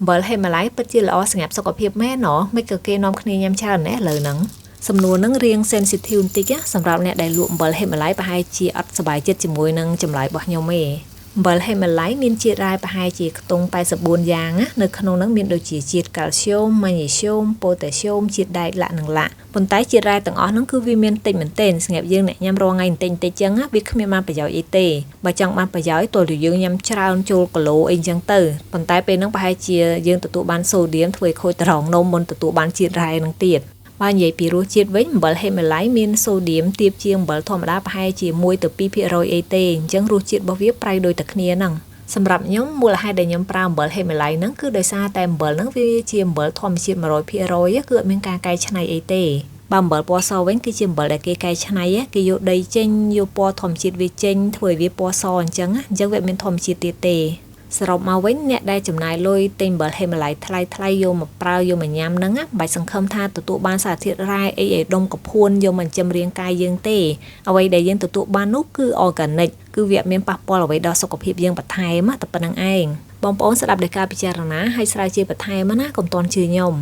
បើហេម៉ាឡៃពិតជាល្អសម្រាប់សុខភាពមែនណោះមិនក៏គេនាំគ្នាញ៉ាំច្រើនណាស់លើហ្នឹងសំណួរហ្នឹងរៀង sensitive បន្តិចសម្រាប់អ្នកដែលលក់អំបិលហេម៉ាឡៃប្រហែលជាអត់សប្បាយចិត្តជាមួយនឹងចម្លើយរបស់ខ្ញុំទេអំបិលហេម៉ាឡៃមានជាតិរ៉ែប្រហែលជាខ្ទង់84យ៉ាងណានៅក្នុងហ្នឹងមានដូចជាជាតិកាល់ស្យូមម៉ាញ៉េស្យូមប៉ូតាស្យូមជាតិដែកឡាក់និងឡាក់ប៉ុន្តែជាតិរ៉ែទាំងអស់ហ្នឹងគឺវាមានតិចមែនទែនសម្រាប់យើងអ្នកញ៉ាំរាល់ថ្ងៃបន្តិចចឹងវាគ្មានបានប្រយោជន៍អីទេបើចង់បានប្រយោជន៍ទោះតែយើងញ៉ាំច្រើនចូលគីឡូអីចឹងទៅប៉ុន្តែពេលហ្នឹងប្រហែលជាយើងទទួលបានសូឌៀមធ្វើឲ្យខូចត្រង់នំមុនទទួលបានជាតិរ៉ែហ្នឹងទៀតបើនិយាយពីរសជាតិវិញអំបិលហេម៉ាឡៃមានសូឌៀមទាបជាងអំបិលធម្មតាប្រហែលជា1ទៅ2%អីទេអញ្ចឹងរសជាតិរបស់វាប្រៃដូចតែគ្នាហ្នឹងសម្រាប់ខ្ញុំមូលហេតុដែលខ្ញុំប្រើអំបិលហេម៉ាឡៃហ្នឹងគឺដោយសារតែអំបិលហ្នឹងវាជាអំបិលធម្មជាតិ100%គឺអត់មានការកែច្នៃអីទេបើអំបិលពណ៌សវិញគឺជាអំបិលដែលគេកែច្នៃគេយកដីចេញយកពណ៌ធម្មជាតិវាចេញធ្វើឲ្យវាពណ៌សអញ្ចឹងវាមានធម្មជាតិទៀតទេសរុបមកវិញអ្នកដែលចំណាយលុយទិញអំបិលហេម៉ាឡៃថ្លៃយកមកប្រើយកមកញ៉ាំហ្នឹងមិនបាច់សង្ឃឹមថាទទួលបានសារធាតុរ៉ែអីឲ្យដុំកភួនយកមកចិញ្ចឹមរាងកាយយើងទេអ្វីដែលយើងទទួលបាននោះគឺ organic គឺវាអត់មានប៉ះពាល់អ្វីដល់សុខភាពយើងបន្ថែមតែប៉ុណ្្នឹងឯងបងប្អូនស្ដាប់ដោយការពិចារណាហើយស្រាវជ្រាវបន្ថែមណាកុំតន់ជឿខ្ញុំ